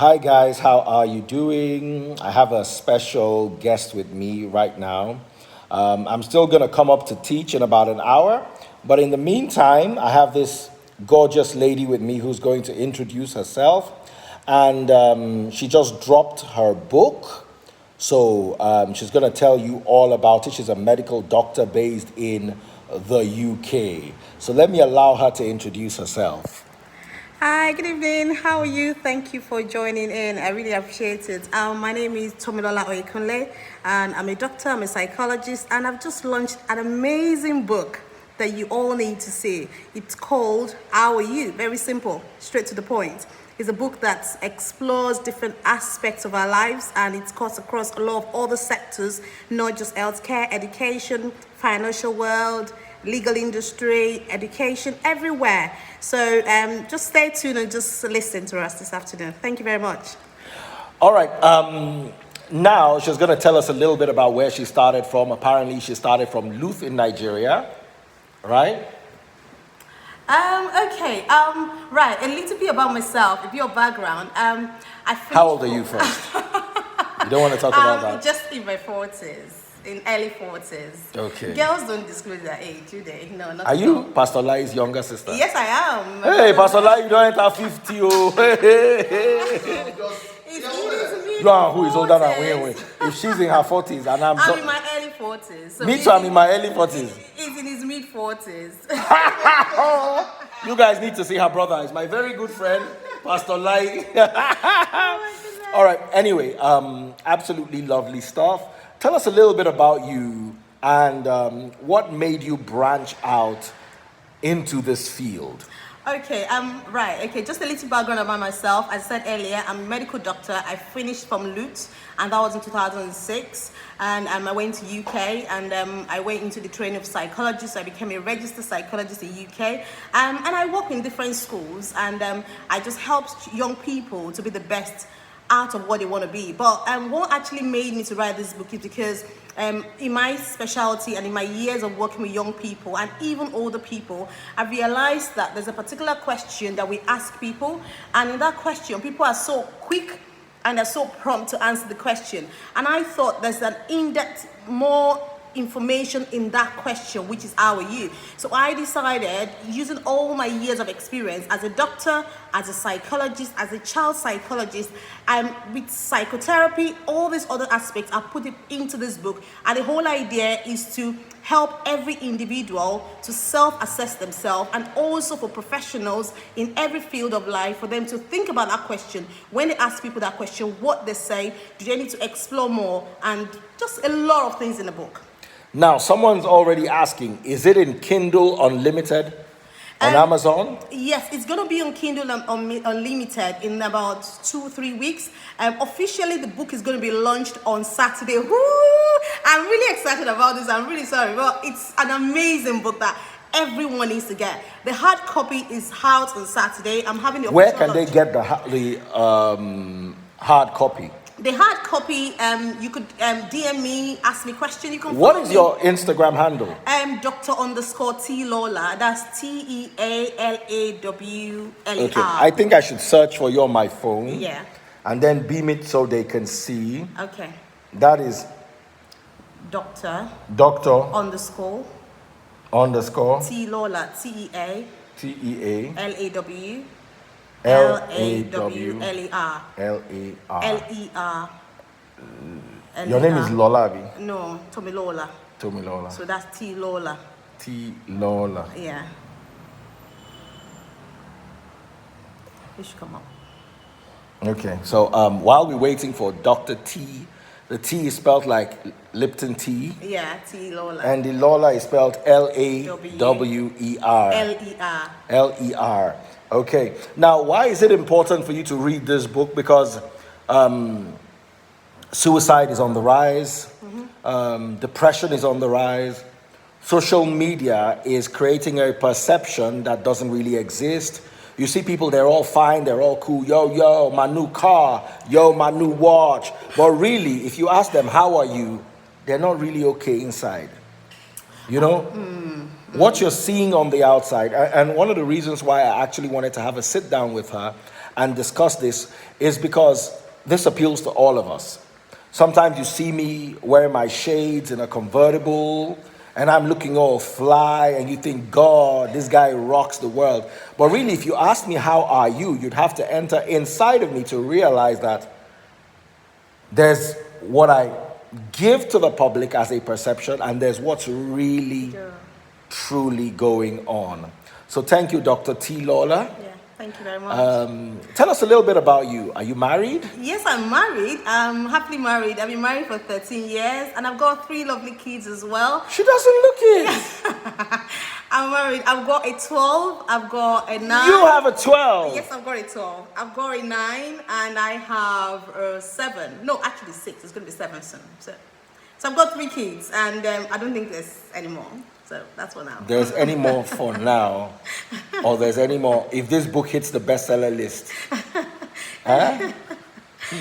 Hi guys, how are you doing? I have a special guest with me right now. I'm still going to come up to teach in about an hour, but in the meantime, I have this gorgeous lady with me who's going to introduce herself. And she just dropped her book. So she's going to tell you all about it. She's a medical doctor based in the UK. So let me allow her to introduce herself. Hi, good evening. How are you? Thank you for joining in. I really appreciate it. My name is Tomilola Oyekunle, and I'm a doctor, I'm a psychologist, and I've just launched an amazing book that you all need to see. It's called How Are You? Very simple, straight to the point. It's a book that explores different aspects of our lives, and it cuts across a lot of other sectors, not just healthcare, education, financial world, legal industry, education, everywhere. So just stay tuned and just listen to us this afternoon. Thank you very much. All right. Now she's going to tell us a little bit about where she started from. Apparently, she started from Luth in Nigeria, right? Okay. Right. A little bit about myself, a bit of background. I finished. How old are you first? You don't want to talk about that? Just in my 40s. In early 40s. Okay. Girls don't disclose their age, do they? No, not Are at you all. Pastor Lai's younger sister? Yes, I am. Hey, Pastor Lai, you don't enter 50. Oh. Hey, hey, hey. You are who is older than me. If she's in her 40s and I'm in my early 40s. So me too, I'm in my early 40s. He's in his mid 40s. You guys need to see her brother. He's my very good friend, Pastor Lai. All right. Anyway, absolutely lovely stuff. Tell us a little bit about you and what made you branch out into this field. Okay, right. Okay, just a little background about myself. As I said earlier, I'm a medical doctor. I finished from Lutz, and that was in 2006. And I went to UK, and I went into the training of psychologist. I became a registered psychologist in UK, and I work in different schools, and I just helped young people to be the best out of what they want to be. But what actually made me to write this book is because in my specialty and in my years of working with young people and even older people, I realized that there's a particular question that we ask people, and in that question, people are so quick and they're so prompt to answer the question. And I thought there's an in-depth, more information in that question, which is how are you. So I decided, using all my years of experience as a doctor, as a psychologist, as a child psychologist, and with psychotherapy, all these other aspects, I put it into this book. And the whole idea is to help every individual to self-assess themselves, and also for professionals in every field of life, for them to think about that question. When they ask people that question, what they say, do they need to explore more, and just a lot of things in the book. Now, someone's already asking, is it in Kindle Unlimited on Amazon? Yes, it's going to be on Kindle Unlimited in about 2-3 weeks. Officially, the book is going to be launched on Saturday. Woo! I'm really excited about this. I'm really sorry, but it's an amazing book that everyone needs to get. The hard copy is out on Saturday. I'm having the Where can they get the hard copy? The hard copy, you could DM me, ask me question. You can. What is your Instagram handle? Dr_T Lola. That's TEALAWLER. Okay, I think I should search for you on my phone. Yeah. And then beam it so they can see. Okay. That is Doctor __ T Lola. TEA LAWLER. Your name is Lola, Abi? No, Tomilola. Tomilola. So that's T Lola. T Lola. Yeah. It should come up. Okay, so while we're waiting for Dr. T, the T is spelled like Lipton tea. Yeah, T Lola. And the Lola is spelled LAWER. LER. Okay. Now, why is it important for you to read this book? Because suicide is on the rise, depression is on the rise, social media is creating a perception that doesn't really exist. You see people, they're all fine, they're all cool. Yo, my new car. Yo, my new watch. But really, if you ask them, how are you? They're not really okay inside. You know? What you're seeing on the outside. And one of the reasons why I actually wanted to have a sit down with her and discuss this is because this appeals to all of us. Sometimes you see me wearing my shades in a convertible and I'm looking all fly and you think, God, this guy rocks the world. But really, if you ask me, how are you? You'd have to enter inside of me to realize that there's what I give to the public as a perception and there's what's really, truly going on. So thank you, Dr. T. Lola. Yeah, thank you very much. Tell us a little bit about you. Are you married? Yes, I'm married. I'm happily married. I've been married for 13 years and I've got 3 lovely kids as well. She doesn't look it. I'm married. I've got a 12. I've got a 9. You have a 12. Yes, I've got a 12. I've got a 9 and I have a 7. No, actually 6. It's going to be 7 soon. So I've got 3 kids and I don't think there's any more. So that's for now. There's any more for now, or there's any more if this book hits the bestseller list. Huh?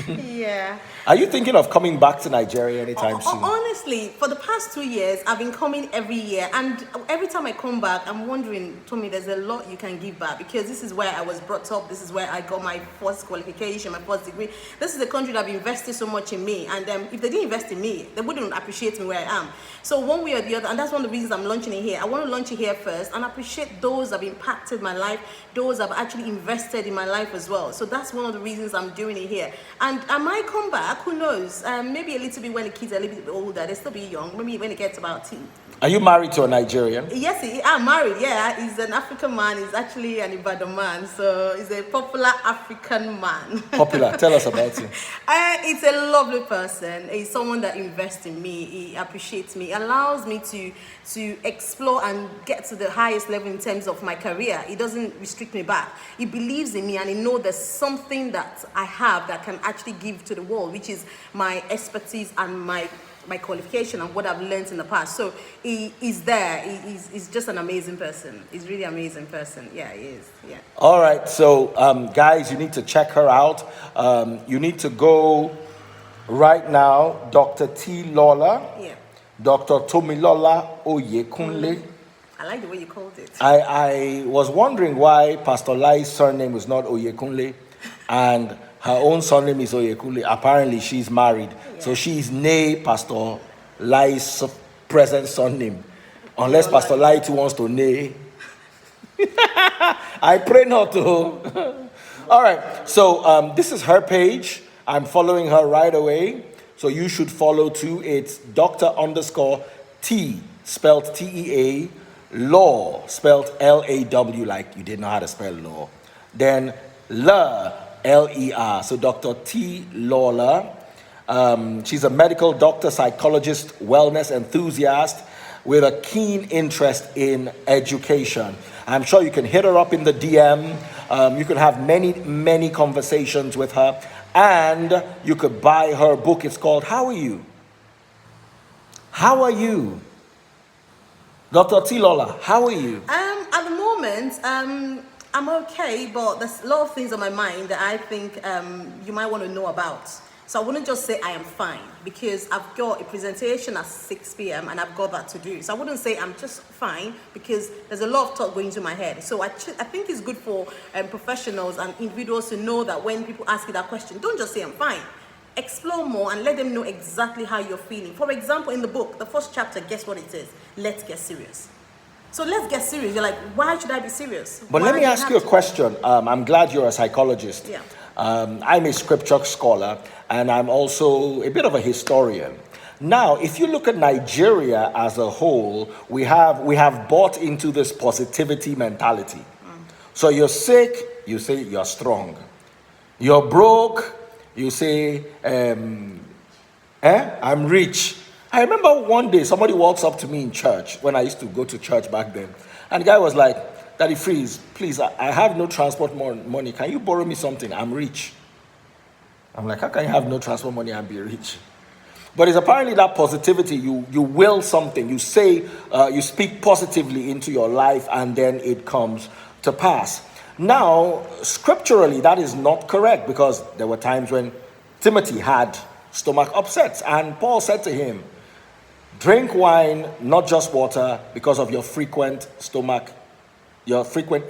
Yeah. Are you thinking of coming back to Nigeria anytime soon? Honestly, for the past 2 years, I've been coming every year, and every time I come back, I'm wondering, Tommy, there's a lot you can give back because this is where I was brought up. This is where I got my first qualification, my first degree. This is a country that have invested so much in me, and if they didn't invest in me, they wouldn't appreciate me where I am. So one way or the other, and that's one of the reasons I'm launching it here. I want to launch it here first and appreciate those that have impacted my life, those that have actually invested in my life as well. So that's one of the reasons I'm doing it here. And I might come back, who knows? Maybe a little bit when the kids are a little bit older, they still be young. Maybe when it gets about teen. Are you married to a Nigerian? Yes, I'm married. Yeah, he's an African man. He's actually an Ibadan man, so he's a popular African man. Popular. Tell us about him. He's a lovely person. He's someone that invests in me. He appreciates me. He allows me to explore and get to the highest level in terms of my career. He doesn't restrict me back. He believes in me and he knows there's something that I have that can actually give to the world, which is my expertise and my qualification and what I've learned in the past. So he's there. He's just an amazing person. He's really amazing person. Yeah, he is. Yeah. All right. So, guys, you need to check her out. You need to go right now, Dr. T. Lola. Yeah. Dr. Tomilola Oyekunle. I like the way you called it. I was wondering why Pastor Lai's surname was not Oyekunle and her own surname is Oyekunle. Apparently, she's married. Yeah. So she's nay Pastor Lai's present surname. Unless Pastor Lai too wants to nay. I pray not to. All right. So this is her page. I'm following her right away. So you should follow too. It's Dr_T, spelled T-E-A, Law, spelled L-A-W, like you didn't know how to spell law. Then L-E-R. So Dr. T. Lola. She's a medical doctor, psychologist, wellness enthusiast with a keen interest in education. I'm sure you can hit her up in the DM. You can have many, many conversations with her. And you could buy her book. It's called How Are You? How are you? Dr. T. Lola, how are you? At the moment, I'm okay, but there's a lot of things on my mind that I think you might want to know about. So I wouldn't just say I am fine because I've got a presentation at 6 p.m. and I've got that to do. So I wouldn't say I'm just fine because there's a lot of talk going through my head. So I think it's good for professionals and individuals to know that when people ask you that question, don't just say I'm fine. Explore more and let them know exactly how you're feeling. For example, in the book, the first chapter, guess what it says? Let's get serious. So let's get serious. You're like, why should I be serious? But let me ask you a question. I'm glad you're a psychologist. Yeah. I'm a scripture scholar and I'm also a bit of a historian. Now, if you look at Nigeria as a whole, we have bought into this positivity mentality. So you're sick, you say you're strong. You're broke, you say, I'm rich. I remember one day somebody walks up to me in church when I used to go to church back then. And the guy was like, Daddy Freeze, please, I have no transport money. Can you borrow me something? I'm rich. I'm like, how can you have no transport money and be rich? But it's apparently that positivity. You will something. You say, you speak positively into your life and then it comes to pass. Now, scripturally, that is not correct because there were times when Timothy had stomach upsets and Paul said to him, drink wine, not just water, because of your frequent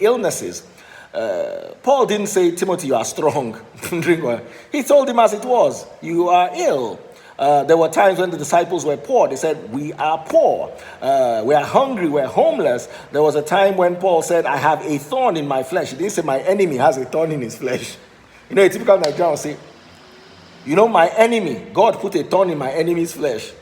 illnesses. Paul didn't say, Timothy, you are strong. Drink oil. He told him as it was, you are ill. There were times when the disciples were poor. They said, we are poor. We are hungry. We're homeless. There was a time when Paul said, I have a thorn in my flesh. He didn't say, my enemy has a thorn in his flesh. You know, a typical Nigerian will say, you know, my enemy, God put a thorn in my enemy's flesh.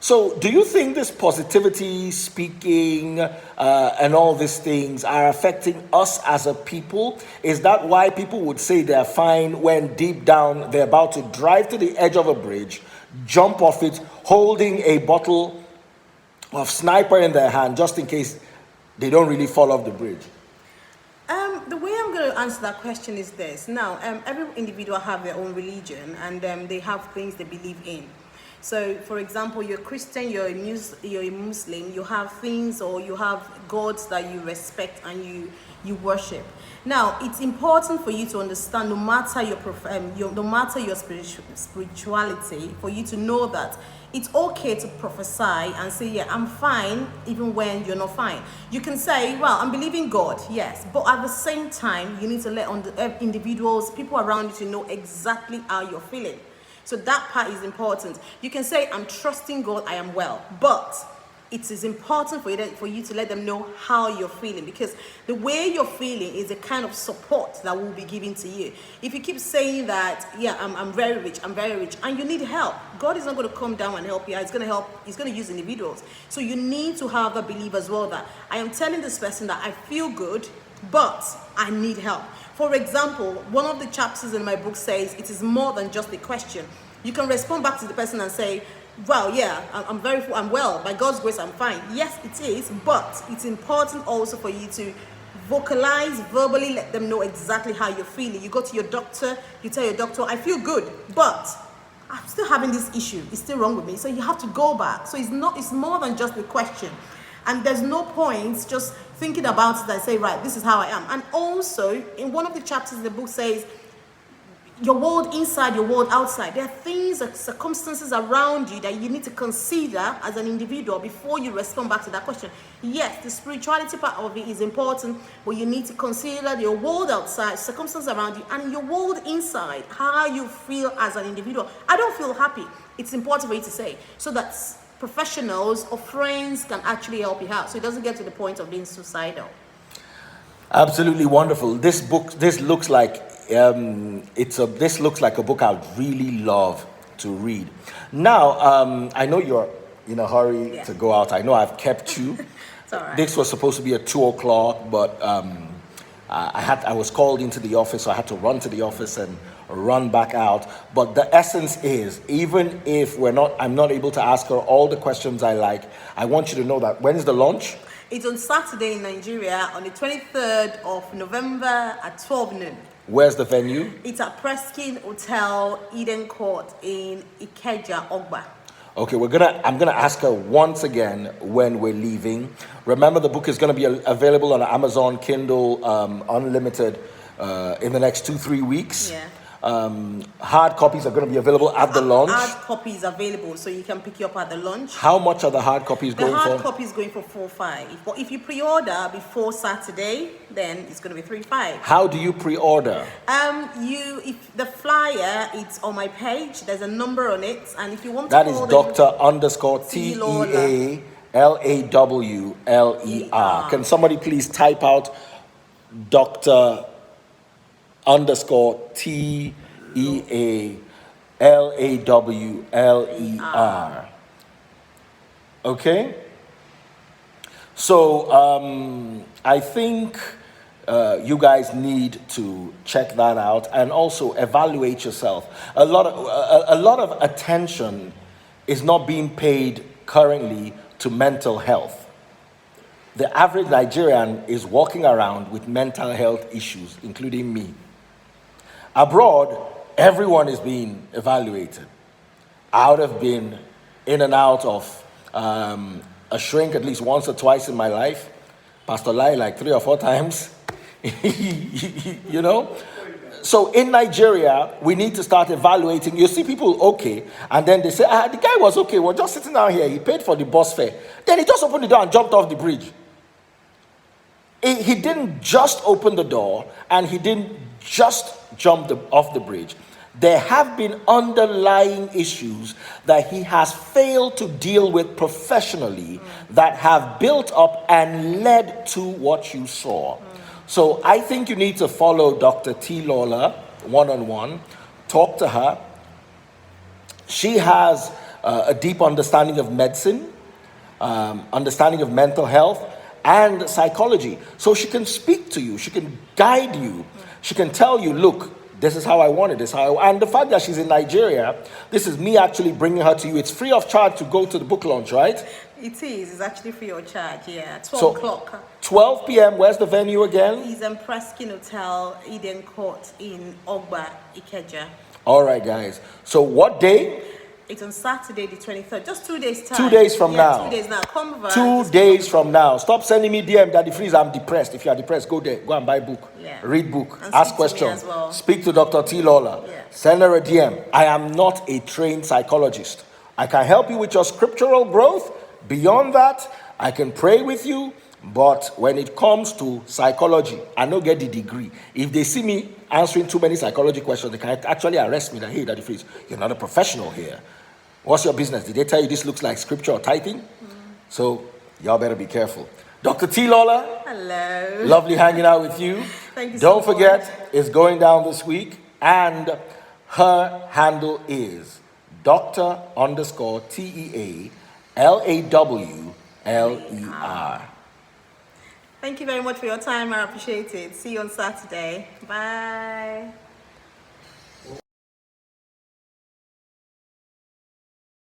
So do you think this positivity, speaking, and all these things are affecting us as a people? Is that why people would say they're fine when deep down they're about to drive to the edge of a bridge, jump off it, holding a bottle of sniper in their hand just in case they don't really fall off the bridge? The way I'm going to answer that question is this. Now, every individual have their own religion, and they have things they believe in. So, for example, you're a Christian, you're a Muslim, you have things or you have gods that you respect and you worship. Now, it's important for you to understand, no matter your spirituality, for you to know that it's okay to prophesy and say, yeah, I'm fine, even when you're not fine. You can say, well, I'm believing God, yes, but at the same time, you need to let individuals, people around you to know exactly how you're feeling. So that part is important. You can say, I'm trusting God, I am well, but it is important for you to let them know how you're feeling, because the way you're feeling is a kind of support that will be given to you. If you keep saying that, yeah, I'm very rich, and you need help, God is not going to come down and help you. He's going to use individuals. So you need to have the belief as well that I am telling this person that I feel good, but I need help. For example, one of the chapters in my book says it is more than just a question. You can respond back to the person and say, well, yeah, I'm well. By God's grace, I'm fine. Yes, it is, but it's important also for you to vocalize, verbally let them know exactly how you're feeling. You go to your doctor, you tell your doctor, I feel good, but I'm still having this issue. It's still wrong with me. So you have to go back. So it's more than just a question. And there's no point just thinking about it and say, right, this is how I am. And also, in one of the chapters, the book says, your world inside, your world outside. There are things, circumstances around you that you need to consider as an individual before you respond back to that question. Yes, the spirituality part of it is important, but you need to consider your world outside, circumstances around you, and your world inside, how you feel as an individual. I don't feel happy. It's important for you to say, so that professionals or friends can actually help you out, so it doesn't get to the point of being suicidal. Absolutely wonderful. This looks like this looks like a book I'd really love to read. Now, I know you're in a hurry to go out. I know I've kept you. It's all right. This was supposed to be at 2:00, but I was called into the office, so I had to run to the office and run back out. But the essence is, even if I'm not able to ask her all the questions I like, I want you to know that when is the launch? It's on Saturday in Nigeria on the 23rd of November at 12 noon. Where's the venue? It's at Preskin Hotel, Eden Court in Ikeja, Ogba. Okay, I'm gonna ask her once again when we're leaving. Remember, the book is gonna be available on Amazon Kindle Unlimited in the next 2-3 weeks. Yeah. Hard copies are going to be available at the launch. Hard copies available, so you can pick you up at the launch. How much are the hard copies going for? The hard copy is going for 4-5. But if you pre-order before Saturday, then it's going to be 3-5. How do you pre-order? If the flyer, it's on my page. There's a number on it, and if you want that to is Dr. Tealawler. Can somebody please type out Dr. _TEALAWLER. Okay? So I think you guys need to check that out and also evaluate yourself. A lot of attention is not being paid currently to mental health. The average Nigerian is walking around with mental health issues, including me. Abroad, everyone is being evaluated. I would have been in and out of a shrink at least once or twice in my life. Pastor Lai like 3 or 4 times. You know? So in Nigeria, we need to start evaluating. You see people okay, and then they say, the guy was okay, we're just sitting down here, he paid for the bus fare. Then he just opened the door and jumped off the bridge. He didn't just open the door and he didn't just jump off the bridge. There have been underlying issues that he has failed to deal with professionally that have built up and led to what you saw. So I think you need to follow Dr. Lola one-on-one, talk to her. She has a deep understanding of medicine, understanding of mental health, and psychology. So she can speak to you, she can guide you, she can tell you, look, this is how I want it, this is how and the fact that she's in Nigeria, this is me actually bringing her to you. It's free of charge to go to the book launch, right? It is. It's actually free of charge, yeah. 12 o'clock. 12 p.m. Where's the venue again? It's in Preskin Hotel, Eden Court in Ogba, Ikeja. All right, guys. So what day? It's on Saturday, the 23rd. Just 2 days time. 2 days from now. 2 days now. Come over. 2 days from now. Stop sending me DM, Daddy Freeze, I'm depressed. If you are depressed, go there. Go and buy book. Yeah. Read book. And ask speak to me questions. as well. Speak to Dr. Lola. Yeah. Send her a DM. I am not a trained psychologist. I can help you with your scriptural growth. Beyond that, I can pray with you. But when it comes to psychology, I don't get the degree. If they see me answering too many psychology questions, they can actually arrest me. That, hey, Daddy Freeze, you're not a professional here. What's your business? Did they tell you this looks like scripture or tithing? So y'all better be careful. Dr. Lola. Hello. Lovely hanging out with you. Thank you Don't so forget, much. it's going down this week. And her handle is Dr_TEALAWLER. Thank you very much for your time. I appreciate it. See you on Saturday. Bye.